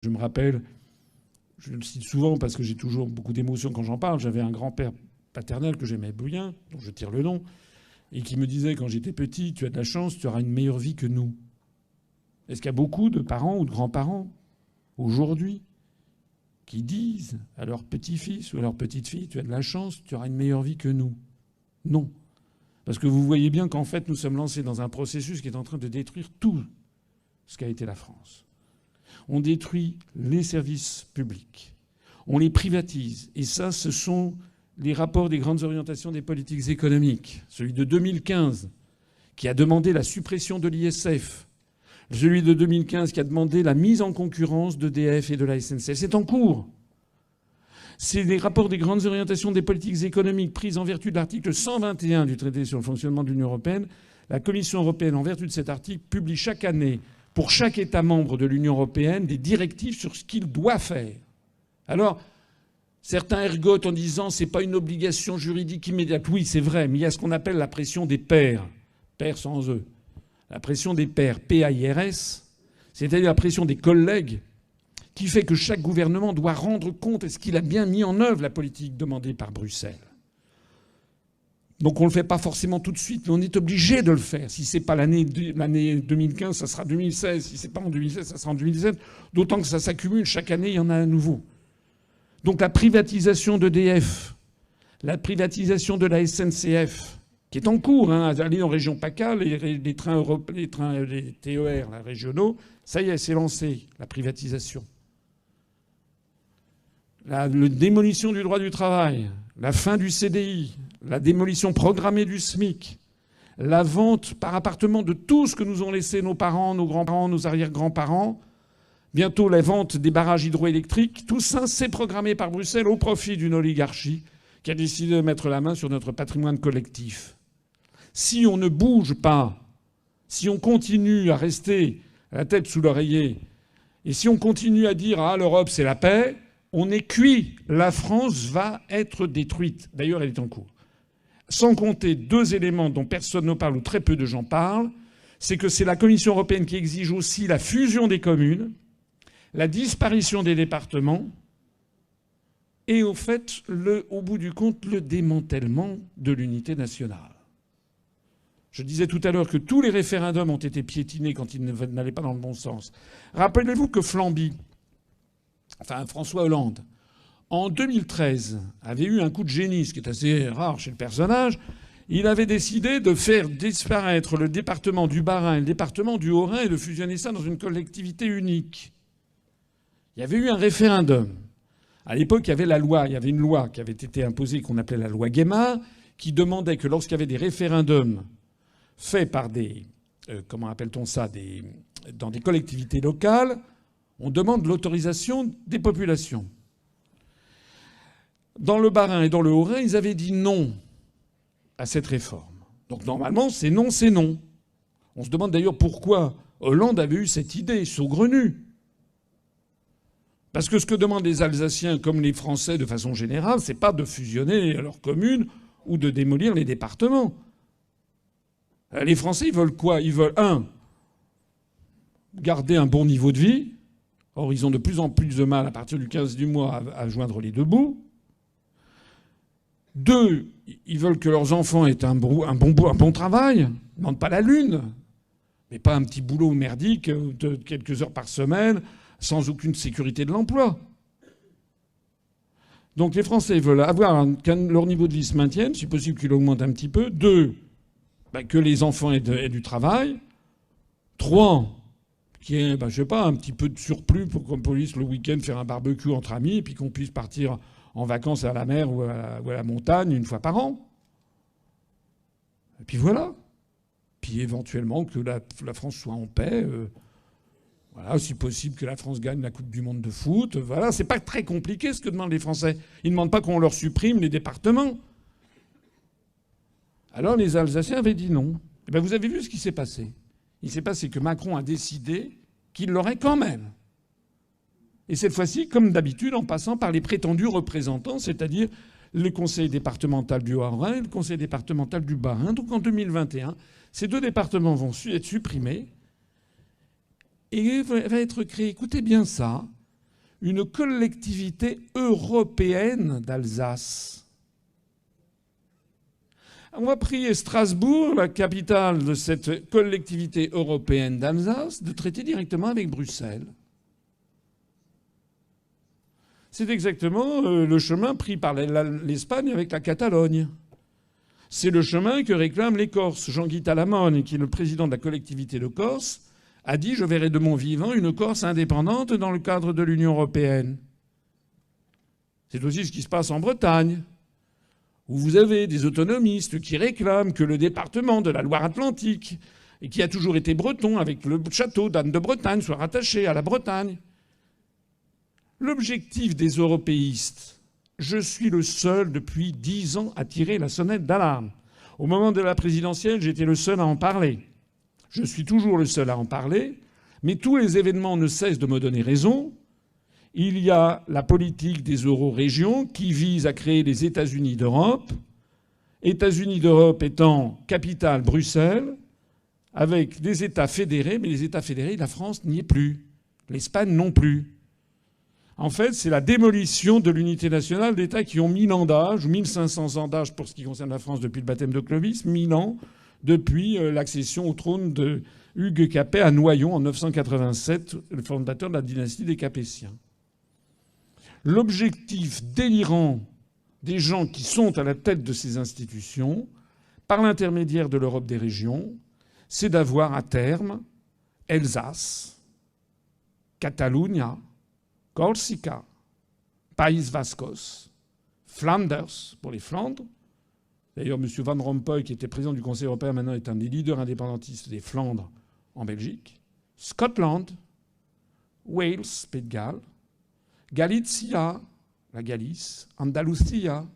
Je me rappelle, je le cite souvent parce que j'ai toujours beaucoup d'émotions quand j'en parle, j'avais un grand-père paternel que j'aimais bien, dont je tire le nom, et qui me disait quand j'étais petit, tu as de la chance, tu auras une meilleure vie que nous. Est-ce qu'il y a beaucoup de parents ou de grands-parents aujourd'hui qui disent à leur petit-fils ou à leur petite-fille, tu as de la chance, tu auras une meilleure vie que nous? Non. Parce que vous voyez bien qu'en fait, nous sommes lancés dans un processus qui est en train de détruire tout ce qu'a été la France. On détruit les services publics. On les privatise. Et ça, ce sont les rapports des grandes orientations des politiques économiques. Celui de 2015, qui a demandé la suppression de l'ISF. Celui de 2015, qui a demandé la mise en concurrence d'EDF et de la SNCF. C'est en cours. C'est les rapports des grandes orientations des politiques économiques prises en vertu de l'article 121 du traité sur le fonctionnement de l'Union européenne. La Commission européenne, en vertu de cet article, publie chaque année, pour chaque État membre de l'Union européenne, des directives sur ce qu'il doit faire. Alors, certains ergotent en disant c'est pas une obligation juridique immédiate. Oui, c'est vrai, mais il y a ce qu'on appelle la pression des pairs. Pairs sans eux. La pression des pairs, PAIRS, c'est-à-dire la pression des collègues, qui fait que chaque gouvernement doit rendre compte est-ce qu'il a bien mis en œuvre la politique demandée par Bruxelles. Donc on ne le fait pas forcément tout de suite, mais on est obligé de le faire. Si c'est pas l'année 2015, ça sera 2016. Si c'est pas en 2016, ça sera en 2017. D'autant que ça s'accumule. Chaque année, il y en a un nouveau. Donc la privatisation d'EDF, la privatisation de la SNCF, qui est en cours, aller en région PACA, les trains les TER là, régionaux, ça y est, c'est lancé, la privatisation. La démolition du droit du travail, la fin du CDI, la démolition programmée du SMIC, la vente par appartement de tout ce que nous ont laissé nos parents, nos grands-parents, nos arrière-grands-parents, bientôt la vente des barrages hydroélectriques, tout ça, c'est programmé par Bruxelles au profit d'une oligarchie qui a décidé de mettre la main sur notre patrimoine collectif. Si on ne bouge pas, si on continue à rester la tête sous l'oreiller, et si on continue à dire « Ah, l'Europe, c'est la paix », on est cuit. La France va être détruite. D'ailleurs, elle est en cours. Sans compter deux éléments dont personne ne parle ou très peu de gens parlent, c'est que c'est la Commission européenne qui exige aussi la fusion des communes, la disparition des départements et, au fait, au bout du compte, le démantèlement de l'unité nationale. Je disais tout à l'heure que tous les référendums ont été piétinés quand ils n'allaient pas dans le bon sens. Rappelez-vous que François Hollande, en 2013, avait eu un coup de génie, ce qui est assez rare chez le personnage. Il avait décidé de faire disparaître le département du Bas-Rhin et le département du Haut-Rhin et de fusionner ça dans une collectivité unique. Il y avait eu un référendum. À l'époque, il y avait une loi qui avait été imposée, qu'on appelait la loi Guémard, qui demandait que lorsqu'il y avait des référendums faits par des... comment appelle-t-on ça, dans des collectivités locales, on demande l'autorisation des populations. Dans le Bas-Rhin et dans le Haut-Rhin, ils avaient dit non à cette réforme. Donc normalement, c'est non, c'est non. On se demande d'ailleurs pourquoi Hollande avait eu cette idée saugrenue. Parce que ce que demandent les Alsaciens, comme les Français de façon générale, c'est pas de fusionner leurs communes ou de démolir les départements. Les Français, ils veulent quoi? Ils veulent, garder un bon niveau de vie. Or, ils ont de plus en plus de mal, à partir du 15 du mois, à joindre les deux bouts. 2, ils veulent que leurs enfants aient un bon travail. Ils ne demandent pas la lune. Mais pas un petit boulot merdique de quelques heures par semaine, sans aucune sécurité de l'emploi. Donc les Français veulent avoir que leur niveau de vie se maintienne, si possible qu'il augmente un petit peu. 2, que les enfants aient du travail. 3, qu'il y ait, je sais pas, un petit peu de surplus pour qu'on puisse le week-end faire un barbecue entre amis et puis qu'on puisse partir en vacances à la mer ou à la montagne une fois par an. Et puis voilà. Puis éventuellement que la France soit en paix. Voilà, si possible que la France gagne la Coupe du Monde de foot. Voilà, c'est pas très compliqué ce que demandent les Français. Ils ne demandent pas qu'on leur supprime les départements. Alors les Alsaciens avaient dit non. Et bien vous avez vu ce qui s'est passé. Il s'est passé que Macron a décidé qu'il l'aurait quand même. Et cette fois-ci, comme d'habitude, en passant par les prétendus représentants, c'est-à-dire le conseil départemental du Haut-Rhin et le conseil départemental du Bas-Rhin. Donc en 2021, ces deux départements vont être supprimés et va être créé, écoutez bien ça, une collectivité européenne d'Alsace. On va prier Strasbourg, la capitale de cette collectivité européenne d'Alsace, de traiter directement avec Bruxelles. C'est exactement le chemin pris par l'Espagne avec la Catalogne. C'est le chemin que réclament les Corses. Jean-Guy Talamone, qui est le président de la collectivité de Corse, a dit « Je verrai de mon vivant une Corse indépendante dans le cadre de l'Union européenne ». C'est aussi ce qui se passe en Bretagne, où vous avez des autonomistes qui réclament que le département de la Loire-Atlantique, et qui a toujours été breton avec le château d'Anne de Bretagne, soit rattaché à la Bretagne. L'objectif des européistes, je suis le seul depuis 10 ans à tirer la sonnette d'alarme. Au moment de la présidentielle, j'étais le seul à en parler. Je suis toujours le seul à en parler, mais tous les événements ne cessent de me donner raison. Il y a la politique des euro-régions qui vise à créer les États-Unis d'Europe. États-Unis d'Europe étant capitale Bruxelles, avec des États fédérés, mais les États fédérés, la France n'y est plus. L'Espagne non plus. En fait, c'est la démolition de l'unité nationale d'États qui ont 1000 ans d'âge, ou 1500 ans d'âge pour ce qui concerne la France depuis le baptême de Clovis, 1000 ans depuis l'accession au trône de Hugues Capet à Noyon en 987, le fondateur de la dynastie des Capétiens. L'objectif délirant des gens qui sont à la tête de ces institutions, par l'intermédiaire de l'Europe des régions, c'est d'avoir à terme Alsace, Catalunya, Corsica, País Vascos, Flanders pour les Flandres. D'ailleurs, M. Van Rompuy, qui était président du Conseil européen, maintenant est un des leaders indépendantistes des Flandres en Belgique. Scotland, Wales, Pays de Galles, Galicia, la Galice, Andalusia,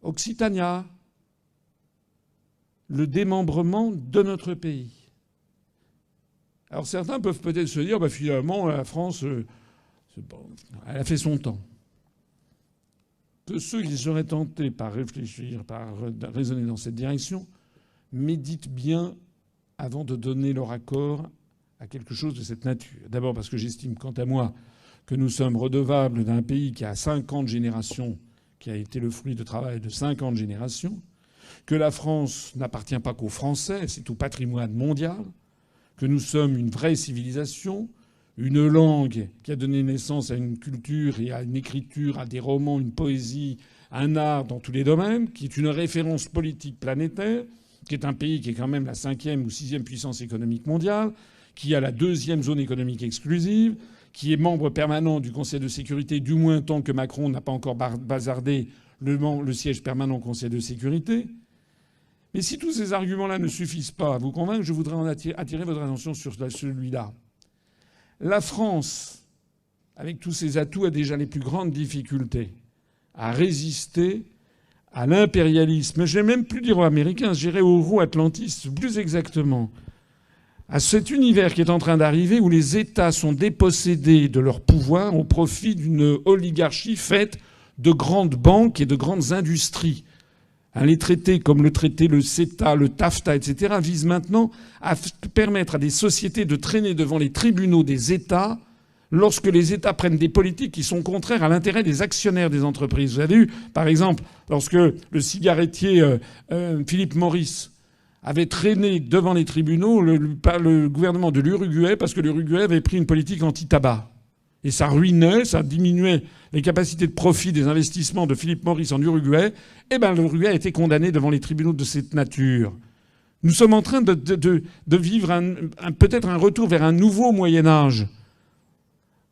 Occitania, le démembrement de notre pays. Alors certains peuvent peut-être se dire, finalement, la France, elle a fait son temps. Que ceux qui seraient tentés par réfléchir, par raisonner dans cette direction, méditent bien avant de donner leur accord à quelque chose de cette nature. D'abord parce que j'estime, quant à moi, que nous sommes redevables d'un pays qui a 50 générations, qui a été le fruit de travail de 50 générations, que la France n'appartient pas qu'aux Français, c'est au patrimoine mondial, que nous sommes une vraie civilisation, une langue qui a donné naissance à une culture et à une écriture, à des romans, une poésie, un art dans tous les domaines, qui est une référence politique planétaire, qui est un pays qui est quand même la 5e ou 6e puissance économique mondiale, qui a la 2e zone économique exclusive, qui est membre permanent du Conseil de sécurité, du moins tant que Macron n'a pas encore bazardé le siège permanent au Conseil de sécurité. Mais si tous ces arguments-là ne suffisent pas à vous convaincre, je voudrais en attirer votre attention sur celui-là. La France, avec tous ses atouts, a déjà les plus grandes difficultés à résister à l'impérialisme. Je ne vais même plus dire aux Américains, je dirais aux euro-atlantistes, plus exactement, à cet univers qui est en train d'arriver où les États sont dépossédés de leur pouvoir au profit d'une oligarchie faite de grandes banques et de grandes industries. Les traités comme le traité, le CETA, le TAFTA, etc., visent maintenant à permettre à des sociétés de traîner devant les tribunaux des États lorsque les États prennent des politiques qui sont contraires à l'intérêt des actionnaires des entreprises. Vous avez vu, par exemple, lorsque le cigarettier Philip Morris avait traîné devant les tribunaux le gouvernement de l'Uruguay parce que l'Uruguay avait pris une politique anti-tabac. Et ça ruinait, ça diminuait les capacités de profit des investissements de Philip Morris en Uruguay. Eh bien, l'Uruguay a été condamné devant les tribunaux de cette nature. Nous sommes en train de vivre peut-être un retour vers un nouveau Moyen-Âge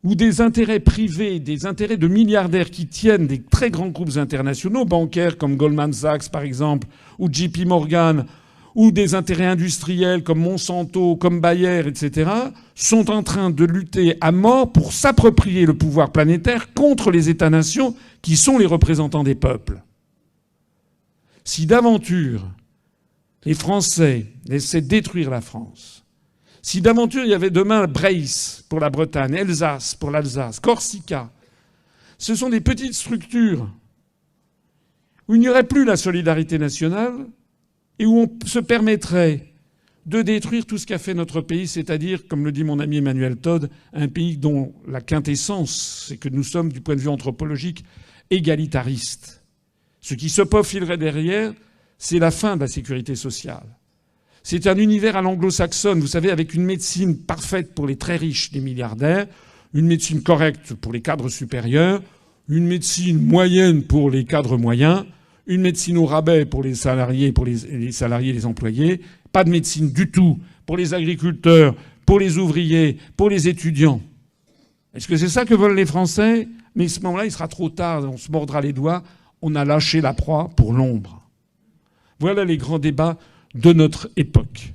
où des intérêts privés, des intérêts de milliardaires qui tiennent des très grands groupes internationaux, bancaires comme Goldman Sachs par exemple, ou JP Morgan, ou des intérêts industriels comme Monsanto, comme Bayer, etc., sont en train de lutter à mort pour s'approprier le pouvoir planétaire contre les États-nations qui sont les représentants des peuples. Si d'aventure les Français essaient de détruire la France, si d'aventure il y avait demain Bresse pour la Bretagne, Alsace pour l'Alsace, Corsica, ce sont des petites structures où il n'y aurait plus la solidarité nationale, et où on se permettrait de détruire tout ce qu'a fait notre pays, c'est-à-dire, comme le dit mon ami Emmanuel Todd, un pays dont la quintessence, c'est que nous sommes, du point de vue anthropologique, égalitaristes. Ce qui se profilerait derrière, c'est la fin de la sécurité sociale. C'est un univers à l'anglo-saxonne, vous savez, avec une médecine parfaite pour les très riches, les milliardaires, une médecine correcte pour les cadres supérieurs, une médecine moyenne pour les cadres moyens, une médecine au rabais pour les salariés, les employés, pas de médecine du tout pour les agriculteurs, pour les ouvriers, pour les étudiants. Est-ce que c'est ça que veulent les Français? Mais à ce moment-là, il sera trop tard, on se mordra les doigts, on a lâché la proie pour l'ombre. Voilà les grands débats de notre époque.